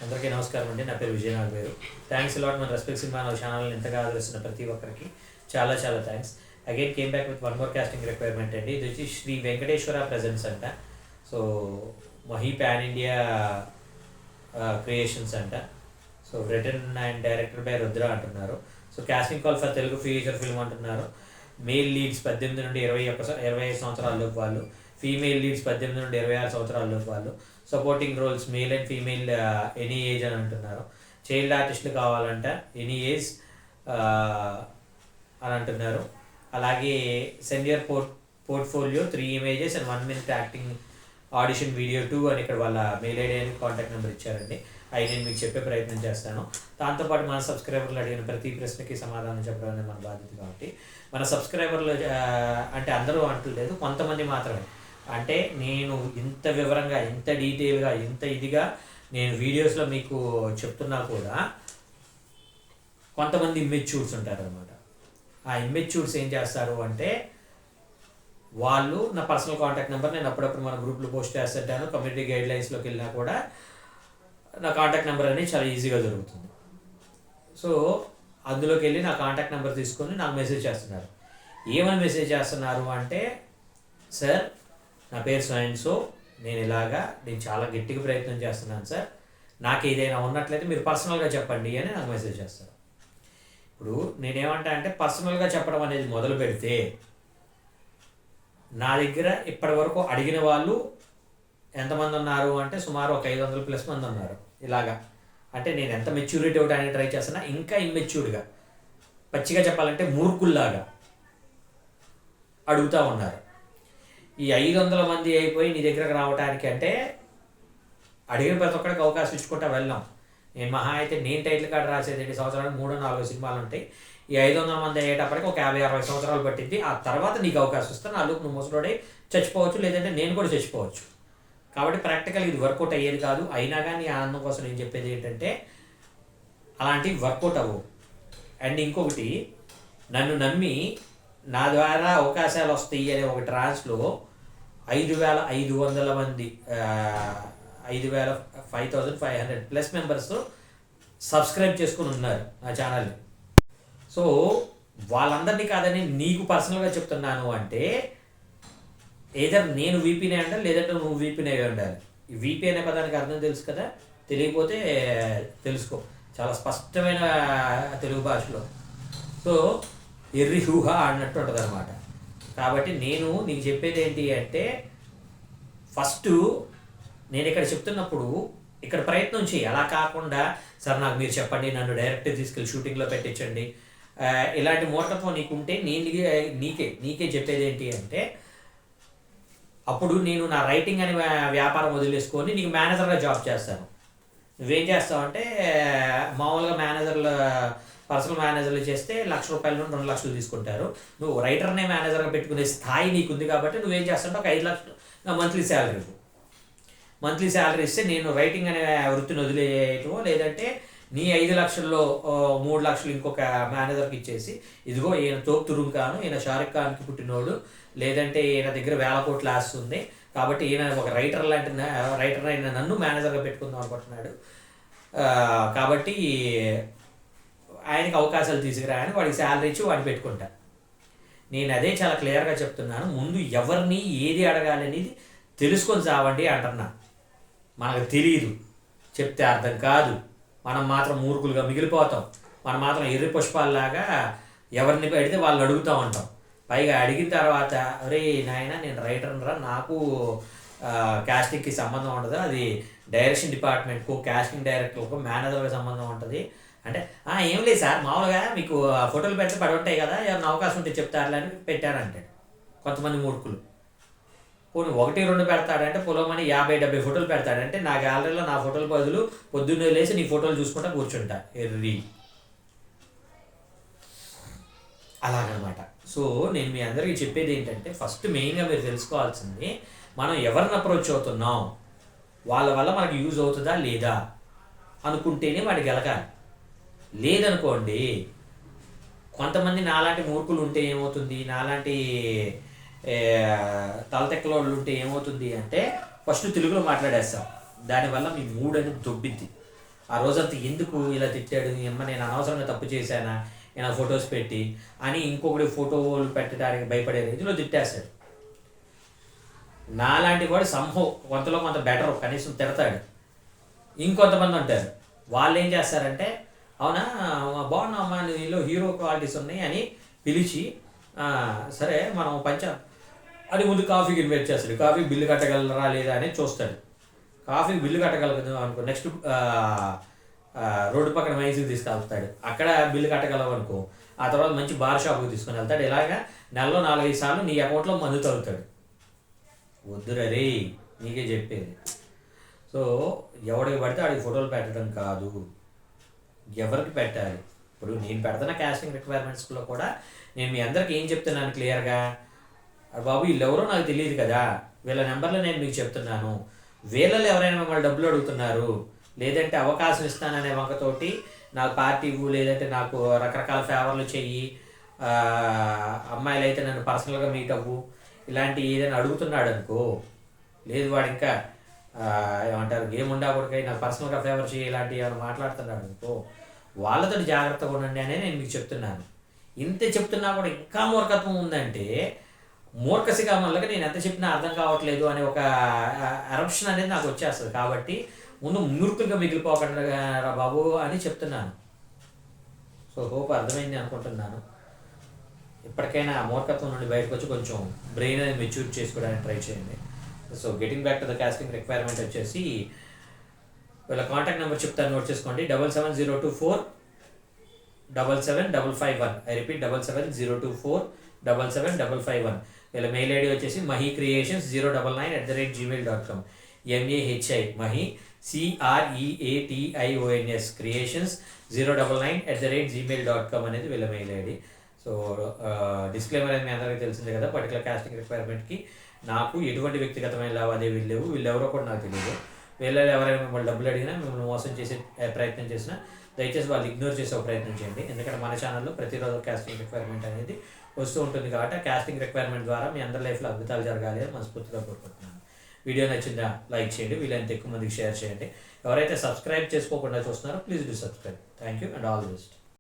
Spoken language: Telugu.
అందరికీ నమస్కారం అండి. నా పేరు విజయనాథ్ గారు. థ్యాంక్స్ అలాట్ మన రెస్పెక్ట్ సినిమా ఛానల్ని ఎంతగా ఆదరిస్తున్న ప్రతి ఒక్కరికి చాలా చాలా thanks. Again came back with one more casting requirement అండి. ఇది వచ్చి శ్రీ వెంకటేశ్వర ప్రెజెన్స్ అంట. So Mahi pan India creations అంట. So return and director by Rudra అంటున్నారు. So casting call for Telugu feature film అంటున్నారు. మేల్ లీడ్స్ 18 నుండి 25 సంవత్సరాలలోపు వాళ్ళు, ఫీమేల్ లీడ్స్ 18 నుండి 26 సంవత్సరాలలోపు వాళ్ళు, supporting roles male and female any age అని అంటున్నారు. చైల్డ్ ఆర్టిస్టులు కావాలంట ఎనీ ఏజ్ అని అంటున్నారు. అలాగే send your portfolio 3 images and 1 minute acting audition video 2 అని ఇక్కడ వాళ్ళ మెయిల్ ఐడి అని కాంటాక్ట్ నెంబర్ ఇచ్చారండి. అవి నేను మీకు చెప్పే ప్రయత్నం చేస్తాను. దాంతోపాటు మన సబ్స్క్రైబర్లు అడిగిన ప్రతి ప్రశ్నకి సమాధానం చెప్పడం అనేది మన బాధ్యత. కాబట్టి మన సబ్స్క్రైబర్లు అంటే అందరూ అంటలేదు, కొంతమంది మాత్రమే. అంటే నేను ఇంత వివరంగా, ఇంత డీటెయిల్గా, ఇంత ఇదిగా నేను వీడియోస్లో మీకు చెప్తున్నా కూడా కొంతమంది ఇమ్మెచ్యూర్స్ ఉంటారనమాట. ఆ ఇమ్మెచ్యూర్స్ ఏం చేస్తారు అంటే, వాళ్ళు నా పర్సనల్ కాంటాక్ట్ నెంబర్ నేను అప్పుడప్పుడు మన గ్రూప్లో పోస్ట్ చేస్తుంటాను. కమ్యూనిటీ గైడ్లైన్స్లోకి వెళ్ళినా కూడా నా కాంటాక్ట్ నెంబర్ అనేది చాలా ఈజీగా దొరుకుతుంది. సో అందులోకి వెళ్ళి నా కాంటాక్ట్ నెంబర్ తీసుకొని నాకు మెసేజ్ చేస్తున్నారు. ఏమని మెసేజ్ చేస్తున్నారు అంటే, సార్ నా పేరు సో నేను చాలా గట్టిగా ప్రయత్నం చేస్తున్నాను సార్, నాకు ఏదైనా ఉన్నట్లయితే మీరు పర్సనల్గా చెప్పండి అని నాకు మెసేజ్ చేస్తారు. ఇప్పుడు నేనేమంటా అంటే, పర్సనల్గా చెప్పడం అనేది మొదలు పెడితే నా దగ్గర ఇప్పటి వరకు అడిగిన వాళ్ళు ఎంతమంది ఉన్నారు అంటే సుమారు ఒక 500+ మంది ఉన్నారు. ఇలాగా అంటే నేను ఎంత మెచ్యూరిటీ ఇవ్వడానికి ట్రై చేస్తున్నా, ఇంకా ఇమ్మెచ్యూర్డ్గా, పచ్చిగా చెప్పాలంటే మూర్ఖుల్లాగా అడుగుతూ ఉన్నారు. ఈ 500 మంది అయిపోయి నీ దగ్గరకు రావడానికి అంటే అడిగిన ప్రతి ఒక్కడికి అవకాశం ఇచ్చుకుంటా వెళ్ళాం. నేను మహా అయితే నేను టైటిల్ కార్డు రాసేది 2 సంవత్సరాలు 3-4 సినిమాలు ఉంటాయి. ఈ 500 మంది అయ్యేటప్పటికి ఒక 50-60 సంవత్సరాలు పట్టింది. ఆ తర్వాత నీకు అవకాశం ఇస్తాను. నా లోపు నువ్వు ముసలోడై చచ్చిపోవచ్చు, లేదంటే నేను కూడా చచ్చిపోవచ్చు. కాబట్టి ప్రాక్టికల్ ఇది వర్కౌట్ అయ్యేది కాదు. అయినా కానీ ఆనందం కోసం నేను చెప్పేది ఏంటంటే, అలాంటివి వర్కౌట్ అవ్వవు. అండ్ ఇంకొకటి, నన్ను నమ్మి నా ద్వారా అవకాశాలు వస్తాయి అనే ఒక ట్రాన్స్లో 5,500 మంది 5,500+ మెంబర్స్ సబ్స్క్రైబ్ చేసుకుని ఉన్నారు నా ఛానల్ని. సో వాళ్ళందరినీ కాదని నీకు పర్సనల్గా చెప్తున్నాను అంటే, ఏదర్ నేను వీపీనే ఉండాలి, లేదంటే నువ్వు వీపీనే ఉండాలి. ఈ వీపీ అనే పదానికి అర్థం తెలుసు కదా, తెలియకపోతే తెలుసుకో చాలా స్పష్టమైన తెలుగు భాషలో. సో ఎర్రి హూహ అన్నట్టు ఉంటుంది అనమాట. కాబట్టి నేను నీకు చెప్పేది ఏంటి అంటే, ఫస్ట్ నేను ఇక్కడ చెప్తున్నప్పుడు ఇక్కడ ప్రయత్నం చేయి. అలా కాకుండా సార్ నాకు మీరు చెప్పండి, నన్ను డైరెక్ట్ తీసుకెళ్ళి షూటింగ్లో పెట్టించండి, ఇలాంటి మూర్ఖత్వం నీకుంటే నేను నీకే చెప్పేది ఏంటి అంటే, అప్పుడు నేను నా రైటింగ్ అనే వ్యాపారం వదిలేసుకొని నీకు మేనేజర్గా జాబ్ చేస్తాను. నువ్వేం చేస్తావు అంటే, మామూలుగా పర్సనల్ మేనేజర్లు చేస్తే ₹1,00,000 నుండి ₹2,00,000 తీసుకుంటారు. నువ్వు రైటర్నే మేనేజర్గా పెట్టుకునే స్థాయి నీకుంది కాబట్టి నువ్వేం చేస్తావు, ఒక 5,00,000 నా మంత్లీ శాలరీ ఇస్తే నేను రైటింగ్ అనే వృత్తిని వదిలేయటమో, లేదంటే నీ 5,00,000లో 3,00,000 ఇంకొక మేనేజర్కి ఇచ్చేసి, ఇదిగో ఈయన తోపు తురుం ఖాను, ఈయన షారుఖ్ ఖాన్కి పుట్టినోడు, లేదంటే ఈయన దగ్గర 1,000 కోట్ల ఆస్తి ఉంది కాబట్టి ఈయన ఒక రైటర్ అయిన నన్ను మేనేజర్గా పెట్టుకుందాం అనుకుంటున్నాడు, కాబట్టి ఆయనకి అవకాశాలు తీసుకురా అని వాడికి శాలరీ ఇచ్చి వాడిని పెట్టుకుంటా. నేను అదే చాలా క్లియర్గా చెప్తున్నాను. ముందు ఎవరిని ఏది అడగాలనేది తెలుసుకొని చావండి అంటున్నా. మనకు తెలియదు, చెప్తే అర్థం కాదు, మనం మాత్రం మూర్ఖులుగా మిగిలిపోతాం. మనం మాత్రం ఎర్రి పుష్పాల్లాగా ఎవరిని పెడితే వాళ్ళు అడుగుతూ ఉంటాం. పైగా అడిగిన తర్వాత, అరే నాయన నేను రైటర్నరా, నాకు కాస్టింగ్కి సంబంధం ఉండదు, అది డైరెక్షన్ డిపార్ట్మెంట్కు, కాస్టింగ్ డైరెక్టర్కు, మేనేజర్కి సంబంధం ఉంటుంది అంటే, ఏం లేదు సార్, మామూలుగా మీకు ఫోటోలు పెడితే పడి ఉంటాయి కదా, ఏమన్నా అవకాశం ఉంటే చెప్తారులే అని పెట్టారంటే కొంతమంది మూర్ఖులు. పోనీ 1-2 పెడతాడంటే పొలమని 50-70 ఫోటోలు పెడతాడంటే, నా గ్యాలరీలో నా ఫోటోల బదులు పొద్దున్నే లేచి నీ ఫోటోలు చూసుకుంటా కూర్చుంటా ఎర్రి. అలాగనమాట. సో నేను మీ అందరికీ చెప్పేది ఏంటంటే, ఫస్ట్ మెయిన్గా మీరు తెలుసుకోవాల్సింది, మనం ఎవరిని అప్రోచ్ అవుతున్నాం, వాళ్ళ వల్ల మనకు యూజ్ అవుతుందా లేదా అనుకుంటేనే వాడికి గెలకాలి. లేదనుకోండి, కొంతమంది నాలాంటి మూర్ఖులు ఉంటే ఏమవుతుంది, నాలాంటి తలతెక్కలోళ్ళు ఉంటే ఏమవుతుంది అంటే, ఫస్ట్ తెలుగులో మాట్లాడేస్తాం, దానివల్ల మీ మూడ్ అనేది దొబ్బిద్ది. ఆ రోజంతా ఎందుకు ఇలా తిట్టాడు, నేను అనవసరంగా తప్పు చేశానా ఈయన ఫొటోస్ పెట్టి అని ఇంకొకటి ఫోటోలు పెట్టడానికి భయపడే రేంజ్లో తిట్టేస్తాడు. నాలాంటి వాడు సంభవ్ కొంతలో కొంత బెటర్, కనీసం తిడతాడు. ఇంకొంతమంది ఉంటారు, వాళ్ళు ఏం చేస్తారంటే అవునా బాగున్నామ్మా నీలో హీరో క్వాలిటీస్ ఉన్నాయి అని పిలిచి సరే మనం అది ముందు కాఫీకి ఇన్వైట్ చేస్తాడు. కాఫీ బిల్లు కట్టగలరా లేదా అనేది చూస్తాడు. కాఫీకి బిల్లు కట్టగలదు అనుకో, నెక్స్ట్ రోడ్డు పక్కన మైసూరు తీసుకెళ్తాడు. అక్కడ బిల్లు కట్టగలవు అనుకో, ఆ తర్వాత మంచి బార్ షాప్కి తీసుకొని వెళ్తాడు. ఇలాగా నెలలో 4-5 సార్లు నీ అకౌంట్లో మందు తగ్గుతాడు. వద్దురా రే, నీకే చెప్పేది. సో ఎవడికి పడితే ఆడికి ఫోటోలు పెట్టడం కాదు, ఎవరికి పెట్టాలి. ఇప్పుడు నేను పెడుతున్న కాస్టింగ్ రిక్వైర్మెంట్స్లో కూడా నేను మీ అందరికి ఏం చెప్తున్నాను క్లియర్గా, బాబు వీళ్ళెవరో నాకు తెలియదు కదా, వీళ్ళ నెంబర్లు నేను మీకు చెప్తున్నాను. వీళ్ళలో ఎవరైనా మిమ్మల్ని డబ్బులు అడుగుతున్నారు, లేదంటే అవకాశం ఇస్తాననే వంకతోటి నాకు పార్టీ ఇవ్వు, లేదంటే నాకు రకరకాల ఫేవర్లు చెయ్యి, అమ్మాయిలు అయితే నన్ను పర్సనల్గా మీట్ అవ్వు, ఇలాంటి ఏదైనా అడుగుతున్నాడు అనుకో, లేదు వాడు ఇంకా ఏమంటారు గేమ్ ఉండకూడదు నాకు పర్సనల్గా ఫేవర్ చేయి ఇలాంటివి ఏమైనా మాట్లాడుతున్నాడు అనుకో, వాళ్ళతో జాగ్రత్తగా ఉండండి అనే నేను మీకు చెప్తున్నాను. ఇంత చెప్తున్నా కూడా ఇంకా మూర్ఖత్వం ఉందంటే, మూర్ఖసిగామల్లకి నేను ఎంత చెప్పినా అర్థం కావట్లేదు అనే ఒక ఎరప్షన్ అనేది నాకు వచ్చేస్తుంది. కాబట్టి ముందు మూర్ఖులుగా మిగిలిపోకుండా రా బాబు అని చెప్తున్నాను. సో హోప్ అర్థమైంది అనుకుంటున్నాను. ఇప్పటికైనా ఆ మూర్ఖత్వం నుండి బయటకు వచ్చి కొంచెం బ్రెయిన్ అనేది మెచ్యూర్ చేసుకోవడానికి ట్రై చేయండి. So getting back to the casting requirement వచ్చేసి వీళ్ళ కాంటాక్ట్ నెంబర్ చెప్తాను, నోట్ చేసుకోండి. 7702477551. I repeat 7702477551. వీళ్ళ మెయిల్ ఐడి వచ్చేసి mahicreations099@gmail.com. MAHI Mahi CREATIONS creations 099@gmail.com అనేది వీళ్ళ మెయిల్ ఐడి. సో డిస్క్లైమర్ అనేది మీ అందరికీ తెలిసిందే కదా, పర్టికులర్ కాస్టింగ్ రిక్వైర్మెంట్కి నాకు ఎటువంటి వ్యక్తిగతమైన లావాదేవీలు లేవు. వీళ్ళెవరో కూడా నాకు తెలియదు. వీళ్ళలో ఎవరైనా మిమ్మల్ని డబ్బులు అడిగినా, మిమ్మల్ని మోసం చేసే ప్రయత్నం చేసినా దయచేసి వాళ్ళు ఇగ్నోర్ చేసే ప్రయత్నం చేయండి. ఎందుకంటే మన ఛానల్లో ప్రతిరోజు కాస్టింగ్ రిక్వైర్మెంట్ అనేది వస్తూ ఉంటుంది. కాబట్టి ఆ కాస్టింగ్ రిక్వైర్మెంట్ ద్వారా మీ అందరి లైఫ్లో అద్భుతాలు జరగాలి అని మనస్ఫూర్తిగా కోరుకుంటున్నాను. వీడియో నచ్చిందా లైక్ చేయండి, వీలైనంత ఎక్కువ మందికి షేర్ చేయండి. ఎవరైతే సబ్స్క్రైబ్ చేసుకోకుండా చూస్తున్నారో please do subscribe. Thank you and all the best.